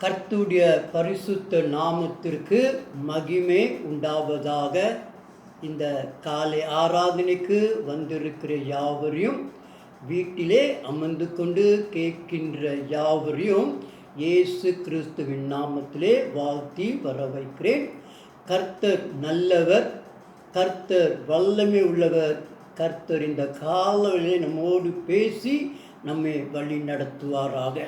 கர்த்தருடைய பரிசுத்த நாமத்திற்கு மகிமை உண்டாவதாக. இந்த காலை ஆராதனைக்கு வந்திருக்கிற யாவரையும், வீட்டிலே அமர்ந்து கொண்டு கேட்கின்ற யாவரையும் இயேசு கிறிஸ்துவின் நாமத்திலே வாழ்த்தி வரவைக்கிறேன். கர்த்தர் நல்லவர், கர்த்தர் வல்லமை உள்ளவர். கர்த்தர் இந்த காலையிலே நம்மோடு பேசி நம்மை வழி நடத்துவாராக.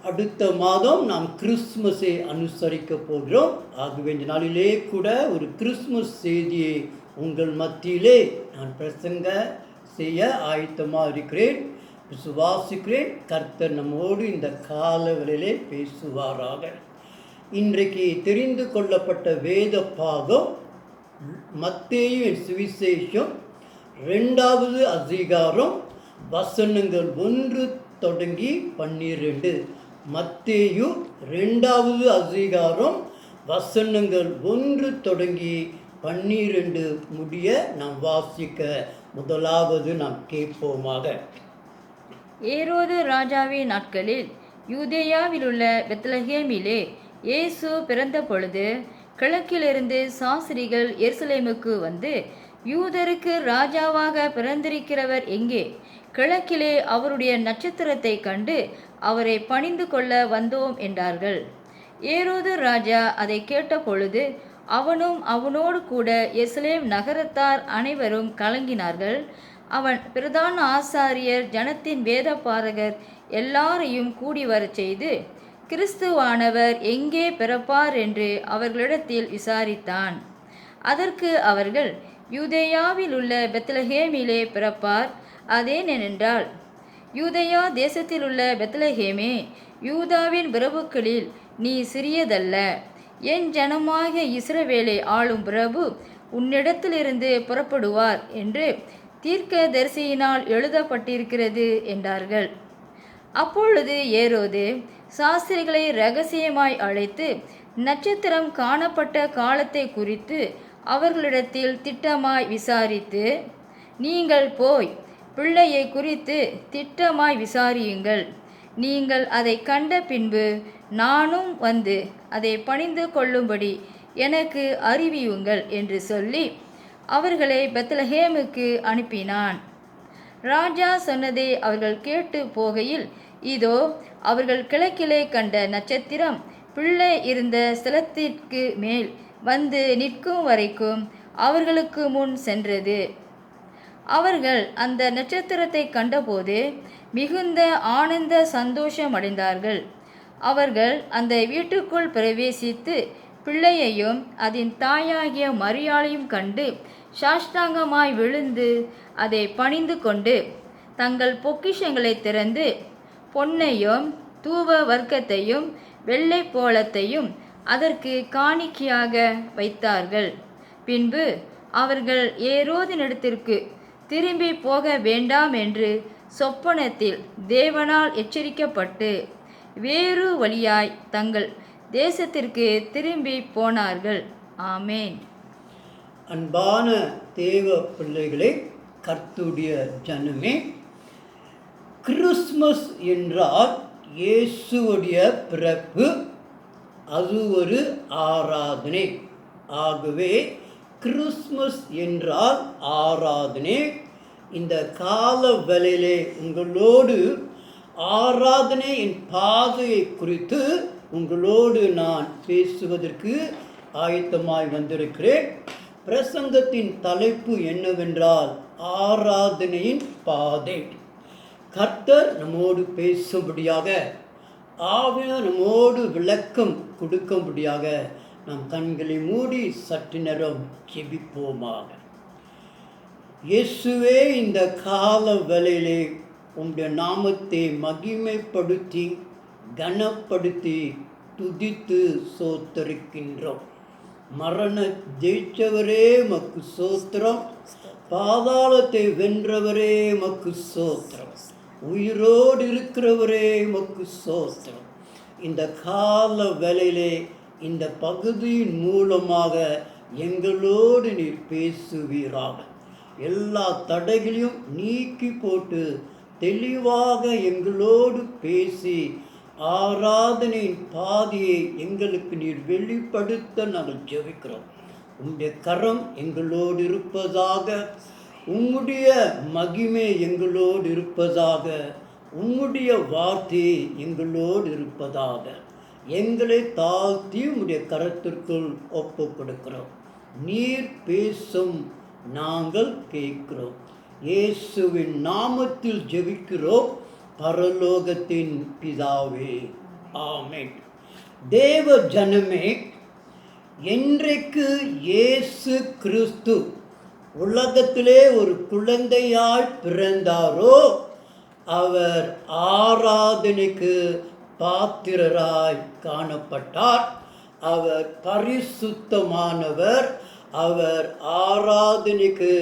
அடுத்த மாதம் நாம் கிறிஸ்துமஸை அனுசரிக்க போகிறோம். ஆகவே இந்த நாளிலே கூட ஒரு கிறிஸ்துமஸ் செய்தியை உங்கள் மத்தியிலே நான் பிரசங்க செய்ய ஆயத்தமாக இருக்கிறேன். விசுவாசிக்கிறேன் கர்த்தர் நம்மோடு இந்த காலங்களிலே பேசுவாராக. இன்றைக்கு தெரிந்து கொள்ளப்பட்ட வேத பாகம் மத்தேயு சுவிசேஷம் 2வது அதிகாரம் வசனங்கள் 1 தொடங்கி 12. மத்தேயு 2வது அதிகாரம் வசனங்கள் 1 தொடங்கி 12 முடிய நாம் வாசிக்க முதலாவது நாம் கேட்போமாக. ஏரோது ராஜாவின் நாட்களில் யூதேயாவிலுள்ள பெத்லகேமிலே இயேசு பிறந்த பொழுது கிழக்கிலிருந்து சாஸ்திரிகள் எருசலேமுக்கு வந்து, யூதருக்கு ராஜாவாக பிறந்திருக்கிறவர் எங்கே? கிழக்கிலே அவருடைய நட்சத்திரத்தை கண்டு அவரை பணிந்து கொள்ள வந்தோம் என்றார்கள். ஏரோது ராஜா அதை கேட்ட பொழுது அவனும் அவனோடு கூட எருசலேம் நகரத்தார் அனைவரும் கலங்கினார்கள். அவன் பிரதான ஆசாரியர், ஜனத்தின் வேத பாரகர் எல்லாரையும் கூடி வரச் செய்து, கிறிஸ்துவானவர் எங்கே பிறப்பார் என்று அவர்களிடத்தில் விசாரித்தான். அதற்கு அவர்கள், யூதேயாவில் உள்ள பெத்லகேமிலே பிறப்பார். அதேனென்றால், யூதேயா தேசத்தில் உள்ள பெத்லகேமே, யூதாவின் பிரபுக்களில் நீ சிறியதல்ல. என் ஜனமாகிய இஸ்ரவேலை ஆளும் பிரபு உன்னிடத்திலிருந்து புறப்படுவார் என்று தீர்க்கதரிசியினால் எழுதப்பட்டிருக்கிறது என்றார்கள். அப்பொழுது ஏரோது சாஸ்திரிகளை இரகசியமாய் அழைத்து நட்சத்திரம் காணப்பட்ட காலத்தை குறித்து அவர்களிடத்தில் திட்டமாய் விசாரித்து, நீங்கள் போய் பிள்ளையை குறித்து திட்டமாய் விசாரியுங்கள். நீங்கள் அதை கண்ட பின்பு நானும் வந்து அதை பணிந்து கொள்ளும்படி எனக்கு அறிவியுங்கள் என்று சொல்லி அவர்களை பெத்லகேமுக்கு அனுப்பினான். ராஜா சொன்னதை அவர்கள் கேட்டு போகையில், இதோ அவர்கள் கிழக்கிலே கண்ட நட்சத்திரம் பிள்ளை இருந்த ஸ்தலத்திற்கு மேல் வந்து நிற்கும் வரைக்கும் அவர்களுக்கு முன் சென்றது. அவர்கள் அந்த நட்சத்திரத்தை கண்டபோது மிகுந்த ஆனந்த சந்தோஷமடைந்தார்கள். அவர்கள் அந்த வீட்டுக்குள் பிரவேசித்து பிள்ளையையும் அதன் தாயாகிய மரியாளையும் கண்டு சாஷ்டாங்கமாய் விழுந்து அதை பணிந்து கொண்டு தங்கள் பொக்கிஷங்களை திறந்து பொன்னையும் தூப வர்க்கத்தையும் வெள்ளை போளத்தையும் அதற்கு காணிக்கையாக வைத்தார்கள். பின்பு அவர்கள் ஏரோதினிடத்திற்கு திரும்பி போக வேண்டாம் என்று சொப்பனத்தில் தேவனால் எச்சரிக்கப்பட்டு வேறு வழியாய் தங்கள் தேசத்திற்கு திரும்பி போனார்கள். ஆமேன். அன்பான தேவ பிள்ளைகளே, கர்த்தருடைய ஜனமே, கிறிஸ்துமஸ் என்றால் இயேசுவுடைய பிறப்பு, அது ஒரு ஆராதனை. ஆகவே கிறிஸ்துமஸ் என்றால் ஆராதனை. இந்த கால வேளையிலே உங்களோடு ஆராதனை என் பாதையை குறித்து உங்களோடு நான் பேசுவதற்கு ஆயத்தமாய் வந்திருக்கிறேன். பிரசங்கத்தின் தலைப்பு என்னவென்றால் ஆராதனையின் பாதை. கர்த்தர் நம்மோடு பேசும்படியாக, ஆவியானவர் நம்மோடு விளக்கம் கொடுக்கும்படியாக நாம் கண்களை மூடி சற்று நேரம் ஜெபிப்போமாக. இயேசுவே, இந்த கால வேளையிலே உம்முடைய நாமத்தை மகிமைப்படுத்தி கனப்படுத்தி துதித்து சோத்தரிக்கின்றோம். மரண ஜெயிச்சவரே மக்கு சோத்திரம், பாதாளத்தை வென்றவரே மக்கு சோத்திரம், உயிரோடு இருக்கிறவரே மக்கு சோத்திரம். இந்த கால வேளையிலே இந்த பகுதியின் மூலமாக எங்களோடு நீர் பேசுவீராக. எல்லா தடைகளையும் நீக்கி போட்டு தெளிவாக எங்களோடு பேசி ஆராதனையின் பாதையை எங்களுக்கு நீர் வெளிப்படுத்த நாங்கள் ஜெபிக்கிறோம். உம்முடைய கரம் எங்களோடு இருப்பதாக, உம்முடைய மகிமை எங்களோடு இருப்பதாக, உம்முடைய வார்த்தை எங்களோடு இருப்பதாக. எங்களை தாழ்த்தி உம்முடைய கரத்திற்குள் ஒப்பு கொடுக்கிறோம். நீர் பேசும், நாங்கள் கேட்கிறோம். இயேசுவின் நாமத்தில் ஜெபிக்கிறோம் பரலோகத்தின் பிதாவே, ஆமென். தேவ ஜனமே, என்றைக்கு இயேசு கிறிஸ்து உலகத்திலே ஒரு குழந்தையாய் பிறந்தாரோ அவர் ஆராதனைக்கு பாத்திரராய் காணப்பட்டார். அவர் பரிசுத்தமானவர். அவர் ஆராதனைக்கு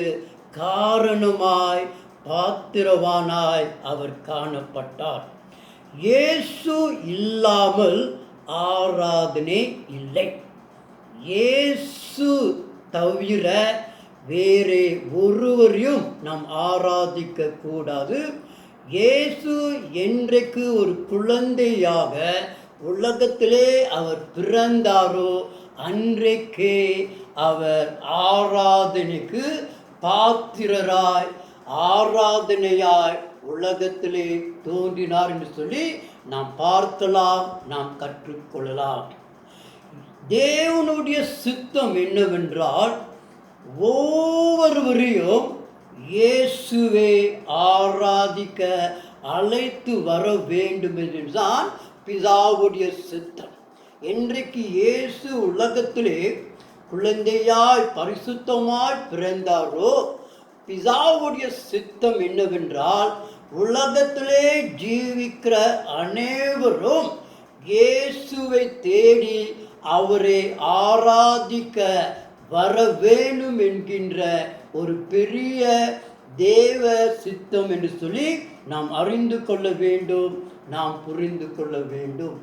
காரணமாய் பாத்திரவானாய் அவர் காணப்பட்டார். இயேசு இல்லாமல் ஆராதனை இல்லை. இயேசு தவிர வேறு ஒருவரையும் நாம் ஆராதிக்க கூடாது. இயேசு என்றைக்கு ஒரு குழந்தையாக உலகத்திலே அவர் பிறந்தாரோ அன்றைக்கே அவர் ஆராதனைக்கு பாத்திரராய், ஆராதனையாய் உலகத்திலே தோன்றினார் என்று சொல்லி நாம் பார்க்கலாம், நாம் கற்றுக்கொள்ளலாம். தேவனுடைய சித்தம் என்னவென்றால் ஒவ்வொருவரையும் இயேசுவை ஆராதிக்க அழைத்து வர வேண்டும் என்றுதான் பிதாவுடைய சித்தம். என்றைக்கு இயேசு உலகத்திலே குழந்தையாய் பரிசுத்தமாய் பிறந்தாரோ பிதாவுடைய சித்தம் என்னவென்றால் உலகத்திலே ஜீவிக்கிற அனைவரும் இயேசுவை தேடி அவரை ஆராதிக்க வர வேண்டும் என்கின்ற ஒரு பெரிய தேவ சித்தம் என்று சொல்லி நாம் அறிந்து கொள்ள வேண்டும், நாம் புரிந்து கொள்ள வேண்டும்.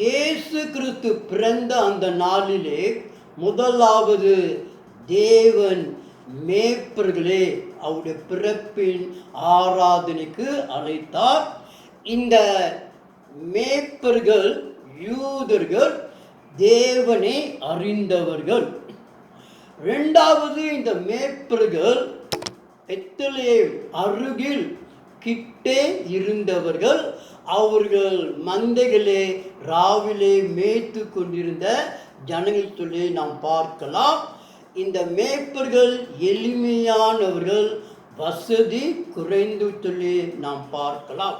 இயேசு கிறிஸ்து பிறந்த அந்த நாளிலே முதலாவது தேவன் மேய்ப்பர்களே அவருடைய பிறப்பின் ஆராதனைக்கு அழைத்தார். இந்த மேய்ப்பர்கள் யூதர்கள், தேவனை அறிந்தவர்கள். இரண்டாவது, இந்த மேய்ப்பர்கள் பெத்லகேம் அருகில் கிட்டே இருந்தவர்கள். அவர்கள் மந்தைகளே ராவிலே மேய்த்து கொண்டிருந்த ஜனங்கள் சொல்லி நாம் பார்க்கலாம். இந்த மேய்ப்பர்கள் எளிமையானவர்கள், வசதி குறைந்து சொல்லி நாம் பார்க்கலாம்.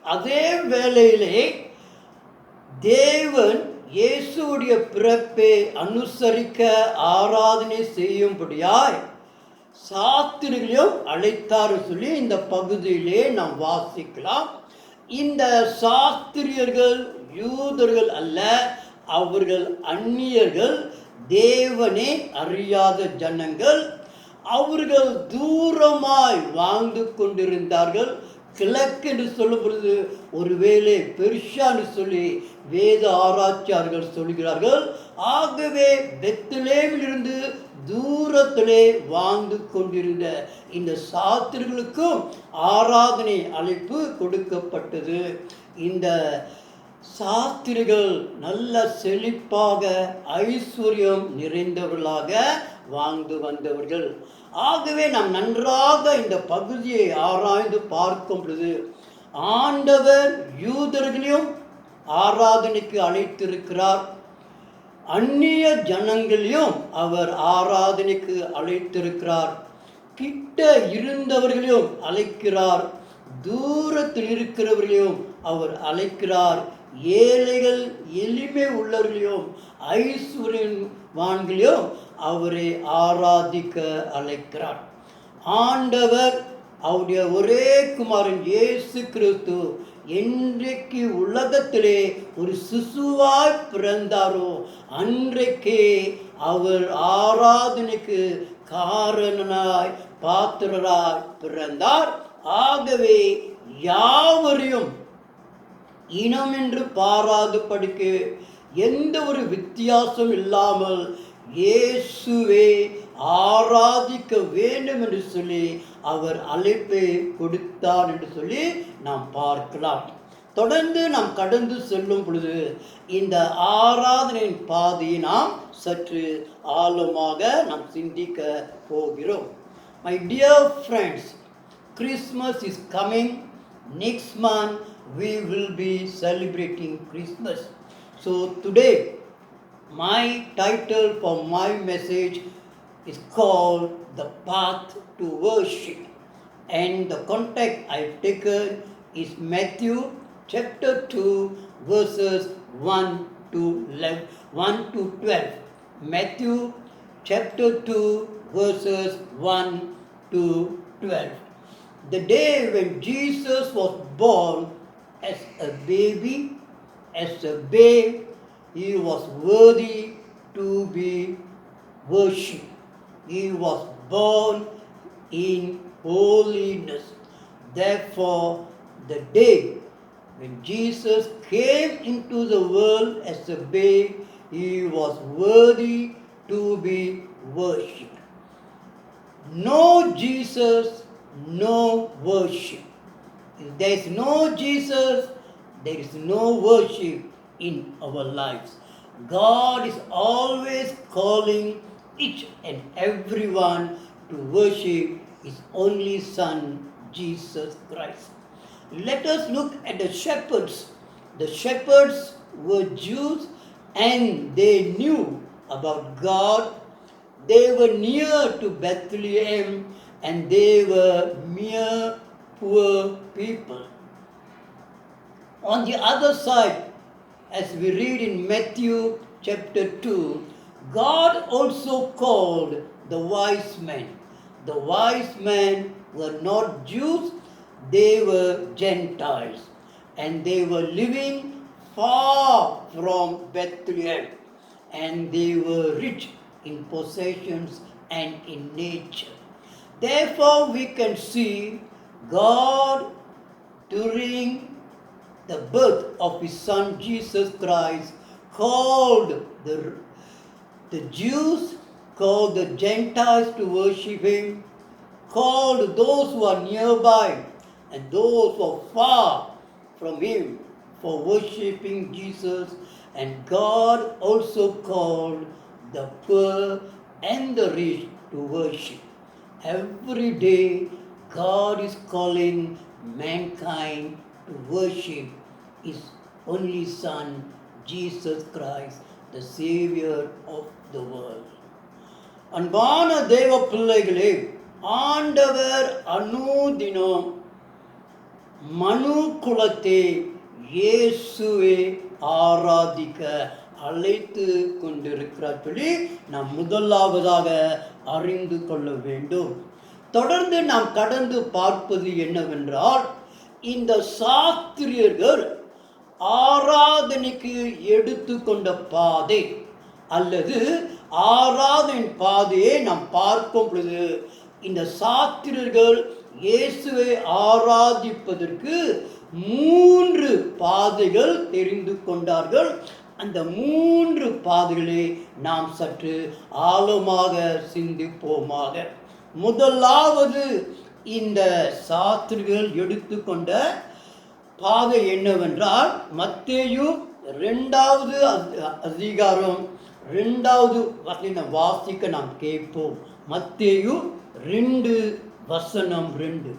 அதே வேளையிலே தேவன் இயேசுடைய பிறப்பை அனுசரிக்க ஆராதனை செய்யும்படியாய் சாஸ்திரிகளையும் அழைத்தார் சொல்லி இந்த பகுதியிலே நாம் வாசிக்கலாம். இந்த சாஸ்திரியர்கள் யூதர்கள் அல்ல, அவர்கள் அந்நியர்கள், தேவனை அறியாத ஜனங்கள். அவர்கள் தூரமாய் வாழ்ந்து கொண்டிருந்தார்கள். கிழக்கு என்று சொல்லும் பொழுது ஒருவேளை பெர்ஷான்னு சொல்லி வேத ஆராய்ச்சியாளர்கள் சொல்கிறார்கள். ஆகவே பெத்லகேமிலிருந்து தூரத்திலே வாழ்ந்து கொண்டிருந்த இந்த சாஸ்திரிகளுக்கும் ஆராதனை அழைப்பு கொடுக்கப்பட்டது. இந்த சாஸ்திரிகள் நல்ல செழிப்பாக ஐஸ்வர்யம் நிறைந்தவர்களாக வாழ்ந்து வந்தவர்கள். ஆகவே நாம் நன்றாக இந்த பகுதியை ஆராய்ந்து பார்க்கும் பொழுது ஆண்டவர் யூதர்களையும் ஆராதனைக்கு அழைத்திருக்கிறார், அந்நிய ஜனங்களையும் அவர் ஆராதனைக்கு அழைத்திருக்கிறார், கிட்ட இருந்தவர்களையும் அழைக்கிறார், தூரத்தில் இருக்கிறவர்களையும் அவர் அழைக்கிறார், ஏழைகள் எளிமை உள்ளவர்களையும் ஐஸ்வர்யவான்களையும் அவரை ஆராதிக்க அழைக்கிறார். ஆண்டவர் அவருடைய ஒரே குமாரன் இயேசு கிறிஸ்து என்றைக்கு உலகத்திலே ஒரு சிசுவாய் பிறந்தாரோ அன்றைக்கே அவர் ஆராதனைக்கு காரணனாய் பாத்திரராய் பிறந்தார். ஆகவே யாவரையும் இனம் என்று பாராதபடிக்கு எந்த ஒரு வித்தியாசம் இல்லாமல் இயேசுவே ஆராதிக்க வேண்டும் என்று சொல்லி அவர் அழைப்பை கொடுத்தார் என்று சொல்லி நாம் பார்க்கலாம். தொடர்ந்து நாம் கடந்து செல்லும் பொழுது இந்த ஆராதனையின் பாதையை நாம் சற்று ஆழமாக நாம் சிந்திக்க போகிறோம். My dear friends, Christmas is coming. Next month we will be celebrating Christmas. So today my title for my message is called The Path to Worship, and the context I've taken is Matthew chapter 2 verses 1 to 12. Matthew chapter 2 verses 1 to 12. The day when Jesus was born as a baby, he was worthy to be worshipped. He was born in holiness. Therefore, the day when Jesus came into the world as a babe, he was worthy to be worshipped. No Jesus, no worship. If there is no Jesus, there is no worship in our lives. God is always calling each and everyone to worship His only Son, Jesus Christ. Let us look at the shepherds. The shepherds were Jews and they knew about God. They were near to Bethlehem and they were mere poor people. On the other side, as we read in Matthew chapter 2, God also called the wise men. The wise men were not Jews, they were Gentiles, and they were living far from Bethlehem, and they were rich in possessions and in nature. Therefore, we can see God during the birth of His Son Jesus Christ called the Jews, called the Gentiles to worship Him, called those who are nearby and those who are far from Him for worshipping Jesus. And God also called the poor and the rich to worship. Every day God is calling mankind to worship His only Son, Jesus Christ, the Savior of the world. அன்பான தேவ பிள்ளைகளே, ஆண்டவர் அனுதினம் மனு குலத்தை இயேசுவை ஆராதிக்க அழைத்து கொண்டிருக்கிறார் சொல்லி நாம் முதலாவதாக அறிந்து கொள்ள வேண்டும். தொடர்ந்து நாம் கடந்து பார்ப்பது என்னவென்றால், இந்த சாஸ்திரியர்கள் ஆராதனைக்கு எடுத்துக்கொண்ட பாதை அல்லது ஆராதனை பாதையை நாம் பார்க்கும் பொழுது, இந்த சாஸ்திரியர்கள் இயேசுவை ஆராதிப்பதற்கு 3 பாதைகள் தெரிந்து கொண்டார்கள். அந்த 3 பாதைகளை நாம் சற்று ஆழமாக சிந்திப்போமாக. முதலாவது, இந்த சாஸ்திரிகள் எடுத்துக்கொண்ட பாதை என்னவென்றால், மத்தேயு 2வது அதிகாரம் 2வது வசனம் வாசிக்க நாம் கேட்போம். மத்தேயு 2 வசனம் 2.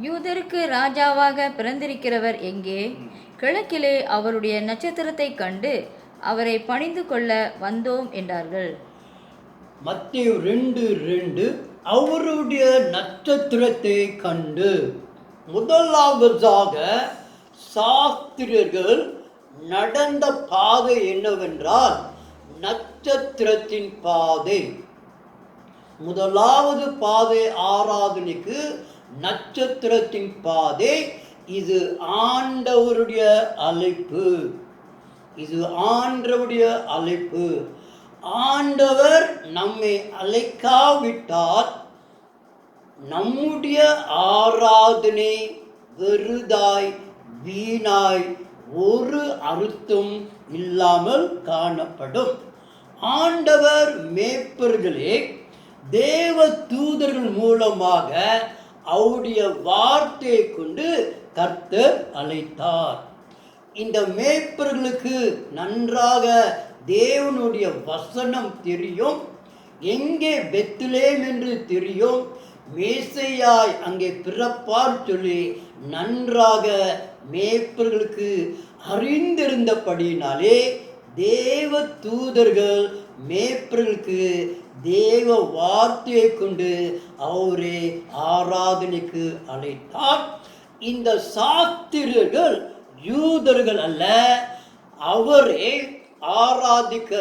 யூதருக்கு ராஜாவாக பிறந்திருக்கிறவர் எங்கே? கிழக்கிலே அவருடைய நட்சத்திரத்தை கண்டு அவரை பணிந்து கொள்ள வந்தோம் என்றார்கள். மத்தேயு 2:2 அவருடைய நட்சத்திரத்தை கண்டு. முதலாவதாக சாஸ்திரியர்கள் நடந்த பாதை என்னவென்றால் நட்சத்திரத்தின் பாதை. முதலாவது பாதை ஆராதனைக்கு நட்சத்திரத்தின் பாதை. இது ஆண்டவருடைய அழைப்பு. இது ஆண்டவருடைய அழைப்பு. ஆண்டவர் நம்மை அழைக்காவிட்டால் நம்முடைய ஆராதனை வெறுதாய் வீணாய் ஒரு அர்த்தம் இல்லாமல் காணப்படும். ஆண்டவர் மேய்ப்பர்களே தேவ தூதர்கள் மூலமாக அவருடைய வார்த்தையை கொண்டு கர்த்தர் அழைத்தார். இந்த மேய்ப்பர்களுக்கு நன்றாக தேவனுடைய வசனம் தெரியும். எங்கே பெத்லெகேம் என்று தெரியும். மேசையாய் அங்கே பிறப்பார் சொல்லி நன்றாக மேய்ப்பர்களுக்கு அறிந்திருந்தபடியினாலே தேவ தூதர்கள் மேய்ப்பர்களுக்கு தேவ வார்த்தையை கொண்டு அவரே ஆராதனைக்கு அழைத்தார். இந்த சாஸ்திரர்கள் யூதர்கள் அல்ல, அவரே ஆராதிக்க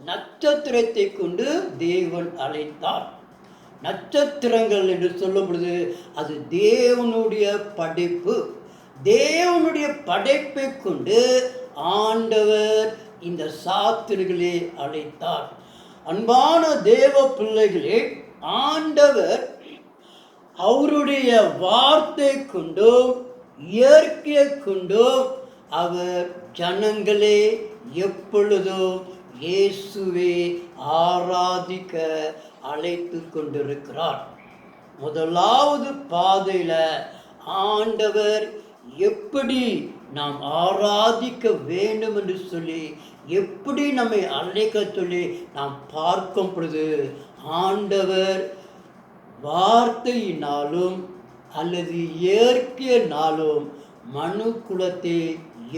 நட்சத்திரத்தை கொண்டு தேவன் அழைத்தார். நட்சத்திரங்கள் என்று சொல்லும் பொழுது அது தேவனுடைய படைப்பு. தேவனுடைய படைப்பை கொண்டு ஆண்டவர் இந்த சாஸ்திரிகளை அழைத்தார். அன்பான தேவ பிள்ளைகளே, ஆண்டவர் அவருடைய வார்த்தை கொண்டோ இயற்கையை கொண்டோ அவர் ஜனங்களே எப்பொழுதும் இயேசுவை ஆராதிக்க அழைத்து கொண்டிருக்கிறார். முதலாவது பாதையில் ஆண்டவர் எப்படி நாம் ஆராதிக்க வேண்டும் என்று சொல்லி எப்படி நம்மை அழைக்க சொல்லி நாம் பார்க்கும் பொழுது ஆண்டவர் வார்த்தையினாலும் அல்லது இயற்கையினாலும் மனு குலத்தை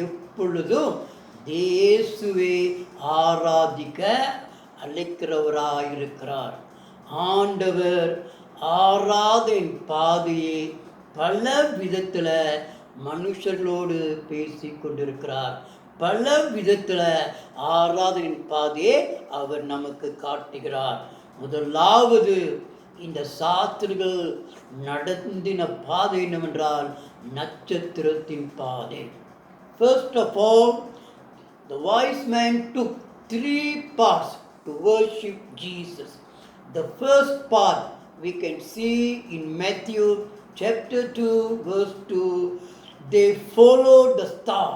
எப்பொழுதும் இயேசுவை ஆராதிக்க அழைக்கிறவராயிருக்கிறார். ஆண்டவர் ஆராதனை பாதையை பல விதத்தில் மனுஷர்களோடு பேசி கொண்டிருக்கிறார். பல விதத்தில் ஆராதனை பாதையை அவர் நமக்கு காட்டுகிறார். முதலாவது இந்த சாஸ்திரிகள் நடந்தின பாதை என்னவென்றால் நட்சத்திரத்தின் பாதை. First of all, the wise man took 3 parts to worship Jesus. The first part we can see in Matthew chapter 2 verse 2. They followed the star,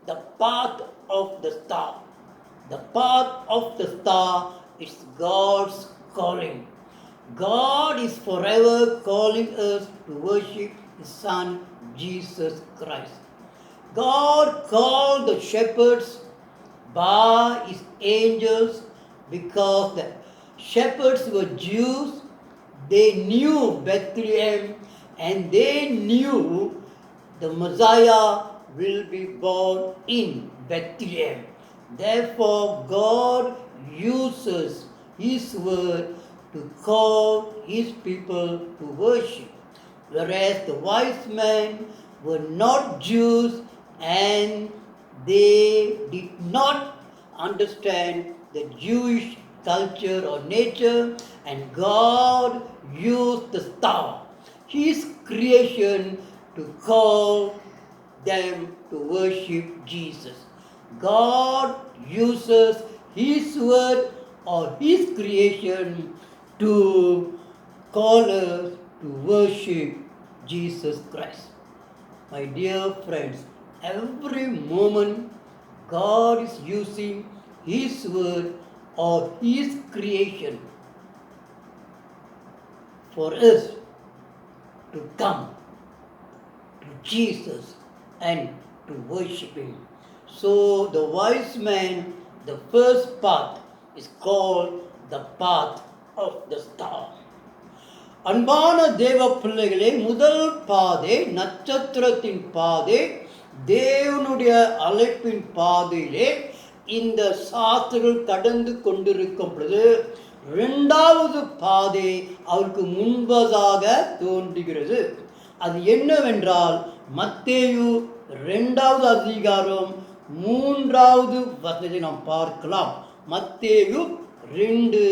the path of the star. The path of the star is God's calling. God is forever calling us to worship His Son Jesus Christ. God called the shepherds by His angels because the shepherds were Jews. They knew Bethlehem and they knew the Messiah will be born in Bethlehem. Therefore, God uses His word to call His people to worship. Whereas the wise men were not Jews and they did not understand the Jewish culture or nature, and God used the star, His creation, to call them to worship Jesus. God uses His word or His creation to call us to worship Jesus Christ. My dear friends, every moment God is using His word or His creation for us to come to Jesus and to worship Him. So the wise man, the first path is called the path of the star. அன்பான தேவ பிள்ளைகளே, முதல் பாதை நட்சத்திரத்தின் பாதை, தேவனுடைய அழைப்பின் பாதையிலே இந்த சாஸ்திரிகள் கடந்து கொண்டிருக்கும் பொழுது இரண்டாவது பாதை அவருக்கு முன்பதாக தோன்றுகிறது. அது என்னவென்றால் மத்தேயு 2வது அதிகாரம் 3வது வசனத்தை நாம் பார்க்கலாம். மத்தேயு 2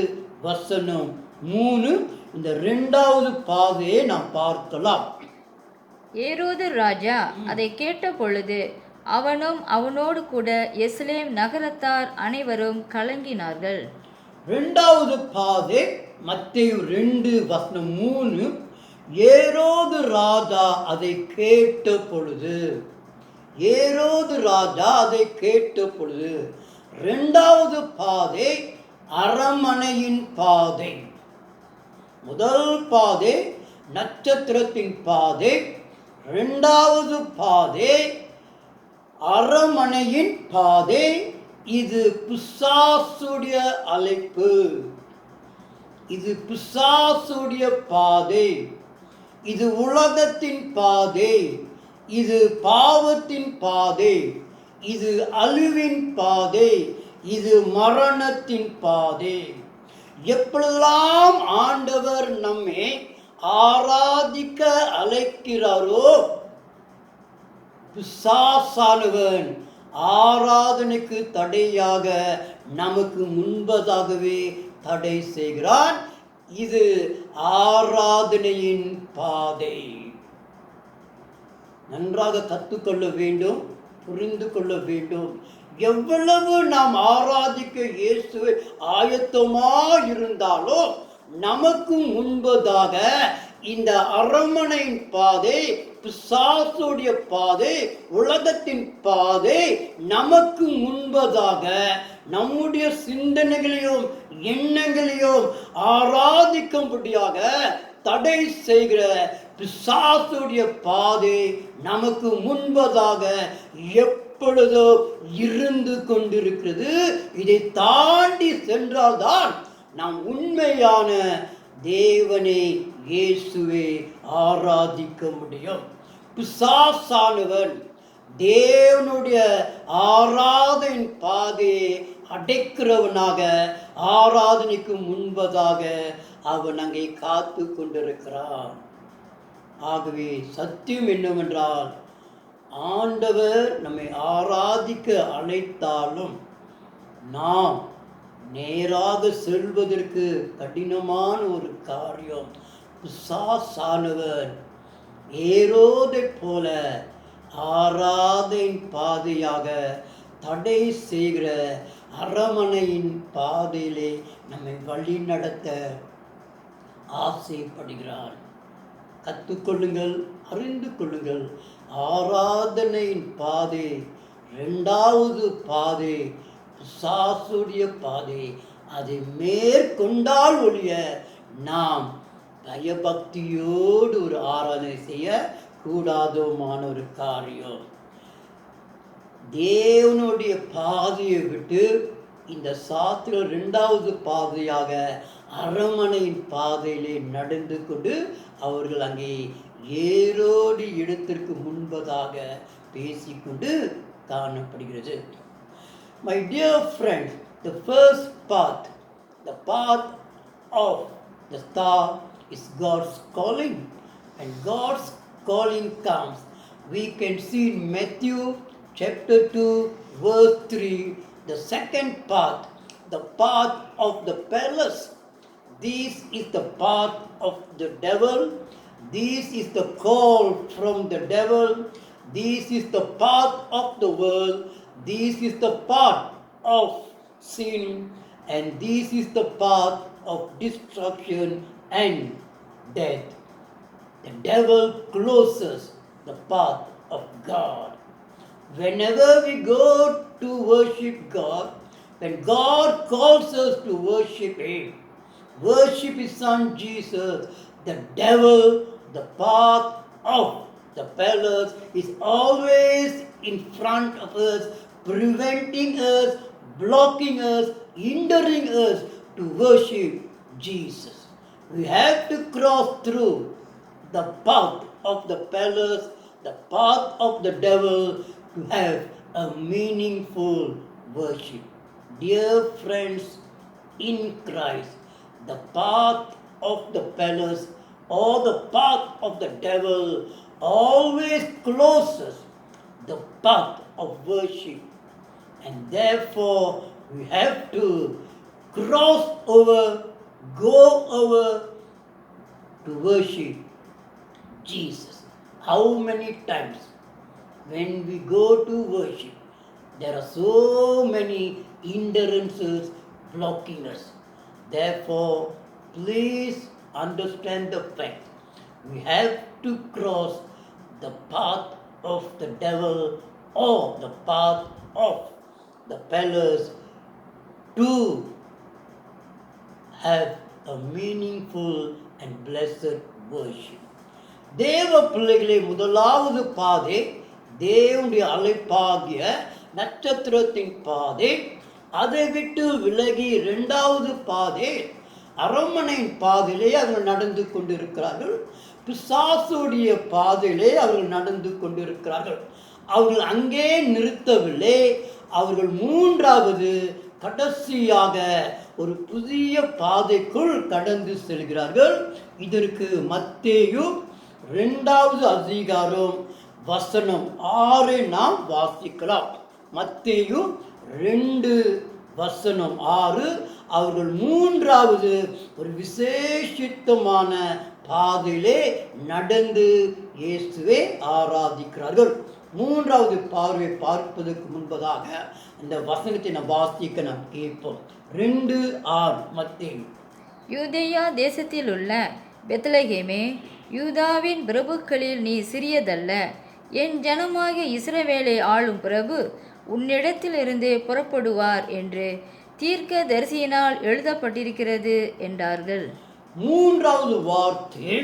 வசனம் 3, இந்த 2வது பாதையை நாம் பார்க்கலாம். ஏரோது ராஜா அதை கேட்ட பொழுது அவனும் அவனோடு கூட எருசலேம் நகரத்தார் அனைவரும் கலங்கினார்கள். 2வது பாதை மத்தேயு 2 வசனம் 3. ஏரோது ராஜா அதை கேட்ட பொழுது, ஏரோது ராஜா அதை கேட்ட பொழுது. 2வது பாதை அரண்மனையின் பாதை. முதல் பாதை நட்சத்திரத்தின் பாதை, இரண்டாவது பாதை அரமனையின் பாதை. இது பிசாசுடைய அழைப்பு, இது பிசாசுடைய பாதை, இது உலகத்தின் பாதை, இது பாவத்தின் பாதை, இது அழிவின் பாதை, இது மரணத்தின் பாதை. எப்பொழுதெல்லாம் ஆண்டவர் நம்மை ஆராதிக்க அழைக்கிறாரோ, பிசாசானவன் ஆராதனைக்கு தடையாக நமக்கு முன்பதாகவே தடை செய்கிறான். இது ஆராதனையின் பாதை. நன்றாக கற்றுக்கொள்ள வேண்டும், புரிந்து கொள்ள வேண்டும். எவ்வளவு நாம் ஆராதிக்க இயேசுவை ஆயத்தமாக இருந்தாலும் நமக்கு முன்பதாக இந்த அரமனையின் பாதை, பிசாசுடைய பாதை, உலகத்தின் பாதை நமக்கு முன்பதாக நம்முடைய சிந்தனைகளையும் எண்ணங்களையும் ஆராதிக்கும்படியாக தடை செய்கிற பிசாசுடைய பாதை நமக்கு முன்பதாக எப்பொழுதோ இருந்து கொண்டிருக்கிறது. இதை தாண்டி சென்றால்தான் நாம் உண்மையான தேவனை இயேசுவை ஆராதிக்க முடியும். பிசாசானவன் தேவனுடைய ஆராதனை பாதையை அடைக்கிறவனாக ஆராதனைக்கு முன்பதாக அவன் அங்கே காத்து கொண்டிருக்கிறான். ஆகவே சத்தியம் என்னவென்றால், ஆண்டவர் நம்மை ஆராதிக்க அழைத்தாலும் நாம் நேராக செல்வதற்கு கடினமான ஒரு காரியம். பிசாசானவன் ஏரோதை போல ஆராதனை பாதையாக தடை செய்கிற அரமனையின் பாதையிலே நம்மை வழி நடத்த ஆசைப்படுகிறார். கற்றுக்கொள்ளுங்கள், அறிந்து கொள்ளுங்கள். ஆராதனையின் பாதை இரண்டாவது பாதை பிசாசுடைய பாதை. அதை மேற்கொண்டால் ஒழிய நாம் பயபக்தியோடு ஒரு ஆராதனை செய்ய கூடாதமான ஒரு காரியம். தேவனுடைய பாதையை விட்டு இந்த சாஸ்திரம் இரண்டாவது பாதையாக அரமனையின் பாதையிலே நடந்து கொண்டு அவர்கள் அங்கே ஏரோடு இடத்திற்கு முன்பதாக பேசிக்கொண்டு காணப்படுகிறது. My dear friends, the first path, the path of the star is God's calling. When God's calling comes, we can see in Matthew chapter 2 verse 3, the second path, the path of the palace. This is the path of the devil. This is the call from the devil. This is the path of the world. This is the path of sin, and this is the path of destruction and death. The devil closes the path of God. Whenever we go to worship God, when God calls us to worship Him, worship His Son Jesus, the devil, the path of the palace is always in front of us, preventing us, blocking us, hindering us to worship Jesus. We have to cross through the path of the palace, the path of the devil, to have a meaningful worship. Dear friends in Christ, the path of the palace or the path of the devil always closes the path of worship, and therefore we have to cross over, go over to worship Jesus. How many times when we go to worship, there are so many hindrances blocking us. Therefore, please understand the fact we have to cross the path of the devil or the path of the palace to have a meaningful and blessed worship. தேவ பிள்ளைகளே, முதலாவது பாதை தேவனுடைய அழைப்பாகிய நட்சத்திரத்தின் பாதை. அதை விட்டு விலகி இரண்டாவது பாதை அரண்மனையின் பாதையிலே அவர்கள் நடந்து கொண்டிருக்கிறார்கள். பிசாசுடைய பாதையிலே அவர்கள் நடந்து கொண்டிருக்கிறார்கள். அவர்கள் அங்கே நிறுத்தவில்லை. அவர்கள் மூன்றாவது கடைசியாக ஒரு புதிய பாதைக்குள் கடந்து செல்கிறார்கள். இதற்கு மத்தேயு 2வது அதிகாரம் வசனம் 6 நாம் வாசிக்கலாம். மத்தேயு 2 வசனம் 6. அவர்கள் மூன்றாவது ஒரு விசேஷித்தமான பாதையிலே நடந்து இயேசுவை ஆராதிக்கிறார்கள். மூன்றாவது பார்வை பார்ப்பதற்கு முன்பதாக இந்த வசனத்தை நாம் வாசிக்க நாம் கேட்போம். 2:6 மத்தேயு. யூதேயா தேசத்தில் உள்ள பெத்லகேமே, யூதாவின் பிரபுக்களில் நீ சிறியதல்ல. என் ஜனமாகிய இஸ்ரவேலை ஆளும் பிரபு உன்னிடத்திலிருந்து புறப்படுவார் என்று தீர்க்க தரிசியினால் எழுதப்பட்டிருக்கிறது என்றார்கள். மூன்றாவது வார்த்தை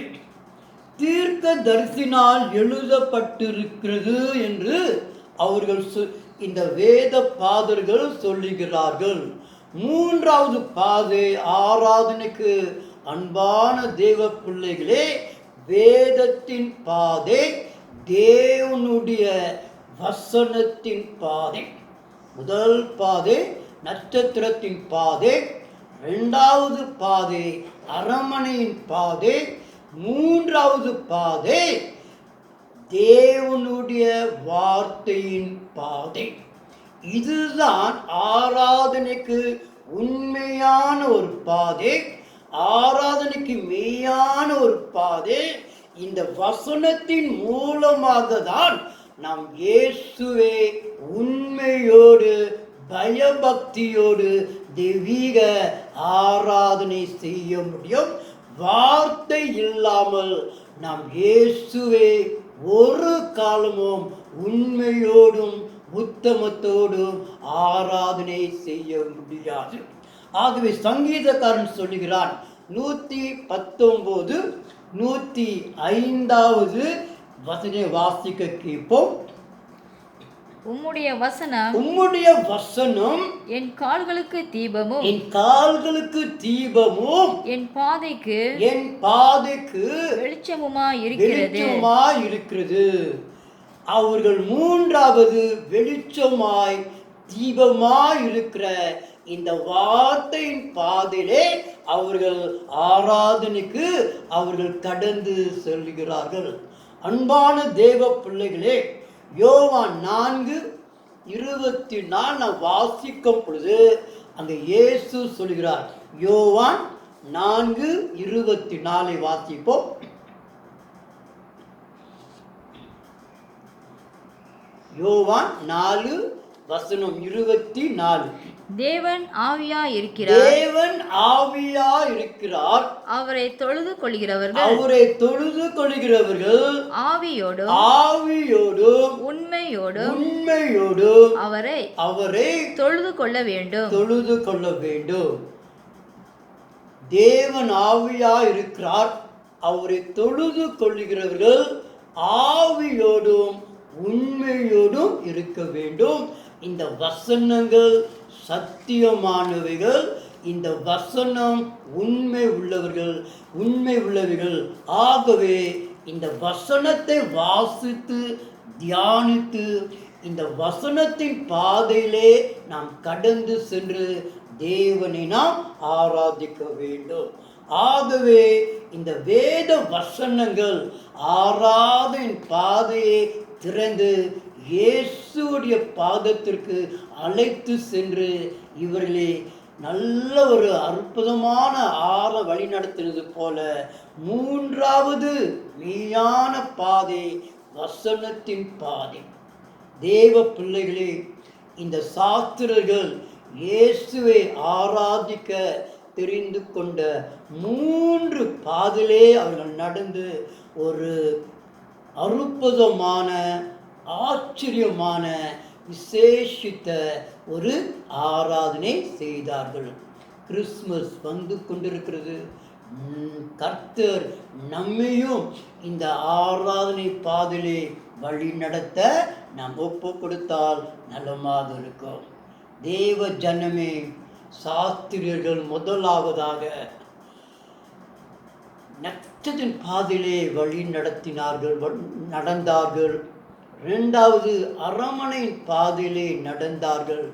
தீர்க்க தரிசினால் எழுதப்பட்டிருக்கிறது என்று அவர்கள் இந்த வேத பாதர்கள் சொல்லுகிறார்கள். மூன்றாவது பாதை ஆராதனைக்கு அன்பான தேவ பிள்ளைகளே, வேதத்தின் பாதை, தேவனுடைய வசனத்தின் பாதை. முதல் பாதை நட்சத்திரத்தின் பாதை, இரண்டாவது பாதை அரண்மனையின் பாதை, மூன்றாவது பாதை தேவனுடைய வார்த்தையின் பாதை. இதுதான் ஆராதனைக்கு உண்மையான ஒரு பாதை, ஆராதனைக்கு மெய்யான ஒரு பாதை. இந்த வசனத்தின் மூலமாக தான் நாம் இயேசுவை உண்மையோடு பயபக்தியோடு தெய்வீக ஆராதனை செய்ய முடியும். வார்த்தை இல்லாமல் நாம் இயேசுவை ஒரு காலமும் உண்மையோடும் உத்தமத்தோடும் ஆராதனை செய்ய முடியாது. ஆகவே சங்கீதக்காரன் சொல்லுகிறான், 119 105வது வசனை வாசிக்க கேட்போம். உம்முடைய வசனம் என் கால்களுக்கு தீபமும் என் பாதைக்கு வெளிச்சமுமாய் இருக்கிறது. அவர்கள் மூன்றாவது வெளிச்சமாய் தீபமாய் இருக்கிற இந்த வார்த்தையின் பாதையிலே அவர்கள் ஆராதனைக்கு அவர்கள் கடந்து செல்கிறார்கள். அன்பான தேவ பிள்ளைகளே, யோவான் 4:24 நாம் வாசிக்கும் பொழுது அங்க இயேசு சொல்கிறார். யோவான் 4:24 வாசிப்போம். யோவான் 4:24. தேவன் ஆவியாய் இருக்கிறார். அவரை தொழுது கொள்கிறவர்கள் ஆவியோடும் உண்மையோடும் அவரை தொழுது கொள்ள வேண்டும். தேவன் ஆவியாய் இருக்கிறார். அவரை தொழுது கொள்கிறவர்கள் ஆவியோடும் உண்மையோடும் இருக்க வேண்டும். இந்த வசனங்கள் சத்தியமானவைகள். இந்த வசனம் உண்மை உள்ளவைகள். ஆகவே இந்த வசனத்தை வாசித்து தியானித்து இந்த வசனத்தின் பாதையிலே நாம் கடந்து சென்று தேவனை நாம் ஆராதிக்க வேண்டும். ஆகவே இந்த வேத வசனங்கள் ஆராதனை பாதையை திறந்து இயேசுடைய பாதத்திற்கு அழைத்து சென்று இவர்களே நல்ல ஒரு அற்புதமான வழி நடத்தினது போல மூன்றாவது மெய்யான பாதை வசனத்தின் பாதை. தேவ பிள்ளைகளே, இந்த சாஸ்திரர்கள் இயேசுவை ஆராதிக்க தெரிந்து கொண்ட 3 பாதையிலே அவர்கள் நடந்து ஒரு அற்புதமான ஆச்சரியமான விசேஷித்த ஒரு ஆராதனை செய்தார்கள். கிறிஸ்மஸ் வந்து கொண்டிருக்கிறது. கர்த்தர் நம்மையும் இந்த ஆராதனை பாதையிலே வழி நடத்த நாம் ஒப்பு கொடுத்தால் நலமாக இருக்கும். தேவ ஜனமே, சாஸ்திரியர்கள் முதலாவதாக நட்சத்தின் பாதையிலே வழி நடந்தார்கள். இரண்டாவது அரமனையின் பாதையிலே நடந்தார்கள்.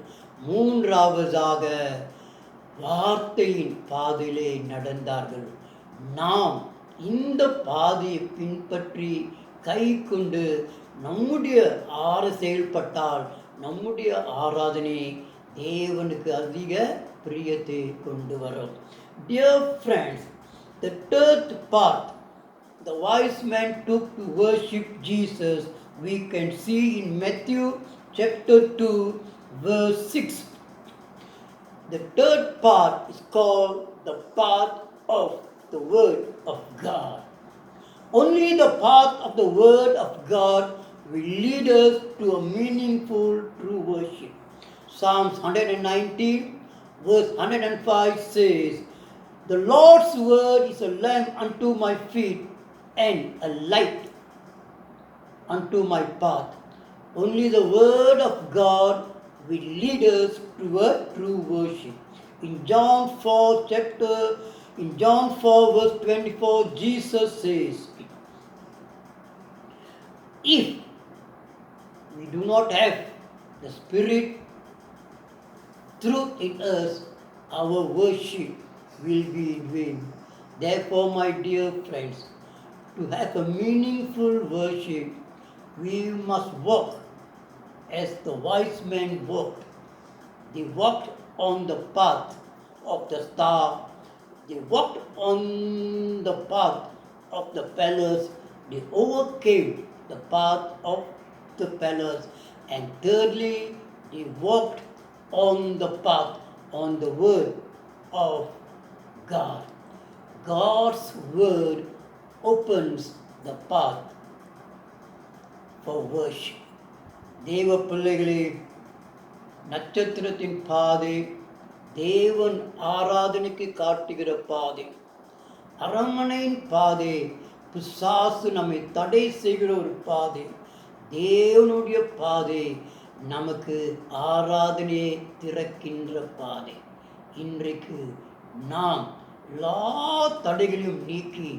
மூன்றாவதாக வார்த்தையின் பாதையிலே நடந்தார்கள். நாம் இந்த பாதையை பின்பற்றி கை கொண்டு நம்முடைய செயல்பட்டால் நம்முடைய ஆராதனை தேவனுக்கு அதிக பிரியத்தை கொண்டு வரும். Dear friends, the third part, the wise men took to worship Jesus, we can see in Matthew chapter 2 verse 6. The third part is called the path of the Word of God. Only the path of the Word of God will lead us to a meaningful true worship. Psalms 119 verse 105 says, "The Lord's word is a lamp unto my feet and a light unto my path." Only the word of God will lead us to a true worship. In John 4 verse 24, Jesus says, "If we do not have the Spirit truth in us, our worship will be in vain." Therefore, my dear friends, to have a meaningful worship, we must walk as the wise men walked. They walked on the path of the star. They walked on the path of the palace. They overcame the path of the palace. And thirdly, they walked on the path, on the word of God. God's word opens the path for worship. தேவ பிள்ளைகளே, நட்சத்திரத்தின் பாதை தேவன் ஆராதனைக்கு காட்டுகிற பாதை. அரண்மனையின் பாதை பிசாசு நம்மை தடை செய்கிற ஒரு பாதை. தேவனுடைய பாதை நமக்கு ஆராதனையை திறக்கின்ற பாதை. இன்றைக்கு நாம் எல்லா தடைகளையும் நீக்கி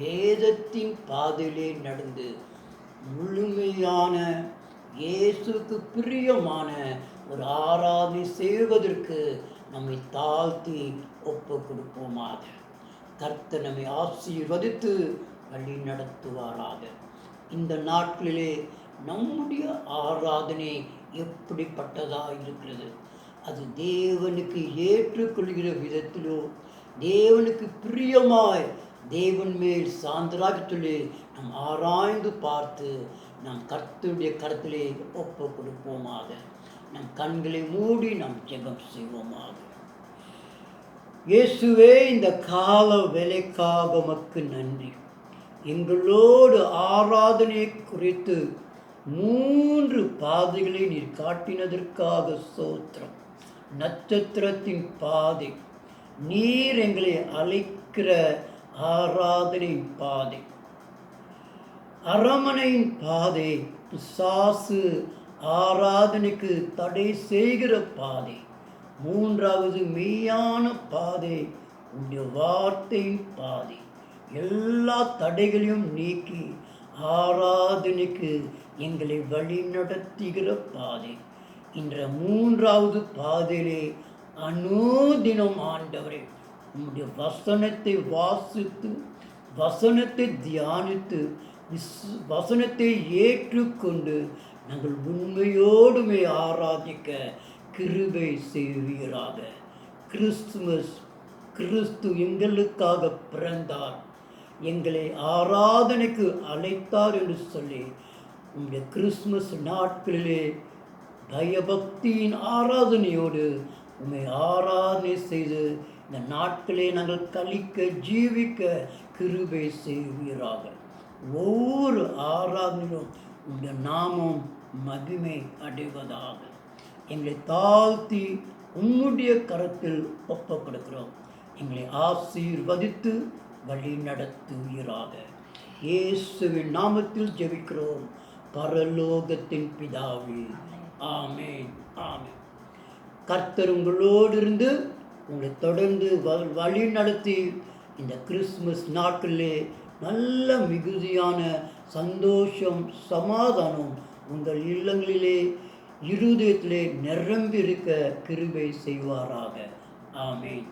வேதத்தின் பாதையிலே நடந்து முழுமையான இயேசுக்கு பிரியமான ஒரு ஆராதனை செய்வதற்கு நம்மை தாழ்த்தி ஒப்பு கொடுப்போமாக. கர்த்தர் நம்மை ஆசீர்வதித்து வழி நடத்துவாராக. இந்த நாட்களிலே நம்முடைய ஆராதனை எப்படிப்பட்டதாக இருக்கிறது? அது தேவனுக்கு ஏற்றுக்கொள்கிற விதத்திலோ, தேவனுக்கு பிரியமாய் தேவன் மேல் சார்ந்தராக சொல்லி நாம் ஆராய்ந்து பார்த்து நாம் கர்த்தருடைய கருத்திலே ஒப்பு கொடுப்போமாக. நம் கண்களை மூடி நாம் ஜெபம் செய்வோமாக. இயேசுவே, இந்த கால வேலைக்காக உமக்கு நன்றி. எங்களோடு ஆராதனை குறித்து 3 பாதைகளை நீர் காட்டினதற்காக ஸ்தோத்திரம். நட்சத்திரத்தின் பாதை, நீர் எங்களை அழைக்கிற ஆராதனை பாதை. அரமனையின் பாதை, பிசாசு ஆராதனைக்கு தடை செய்கிற பாதை. 3வது மெய்யான பாதை, உன்னுடைய வார்த்தையின் பாதை. எல்லா தடைகளையும் நீக்கி ஆராதனைக்கு எங்களை வழி நடத்துகிற பாதை. என்ற 3வது பாதையிலே அனுதினம் ஆண்டவரே உம்முடைய வசனத்தை வாசித்து, வசனத்தை தியானித்து, வசனத்தை ஏற்றுக்கொண்டு நாங்கள் உண்மையோடுமே ஆராதிக்க கிருபை செய்வீராக. கிறிஸ்து எங்களுக்காக பிறந்தார், எங்களை ஆராதனைக்கு அழைத்தார் என்று சொல்லி உங்களுடைய கிறிஸ்துமஸ் நாட்களிலே பயபக்தியின் ஆராதனையோடு உம்மை ஆராதனை செய்து இந்த நாட்களே நாங்கள் கழிக்க ஜீவிக்க கிருபை செய்வீராக. ஒவ்வொரு ஆராதனையும் உங்களுடைய நாமம் மகிமை அடைவதாக. எங்களை தாழ்த்தி உம்முடைய கரத்தில் ஒப்புக் கொடுக்கிறோம். எங்களை ஆசீர்வதித்து வழி நடத்துவீராக. இயேசுவின் நாமத்தில் ஜெபிக்கிறோம் பரலோகத்தின் பிதாவே. ஆமென், ஆமென். கர்த்தர் உங்களோடு இருந்து உங்களை தொடர்ந்து வழி நடத்தி இந்த கிறிஸ்துமஸ் நாட்களிலே நல்ல மிகுதியான சந்தோஷம் சமாதானம் உங்கள் இல்லங்களிலே இருதயத்திலே நிரம்பி இருக்க கிருபை செய்வாராக. ஆமென்.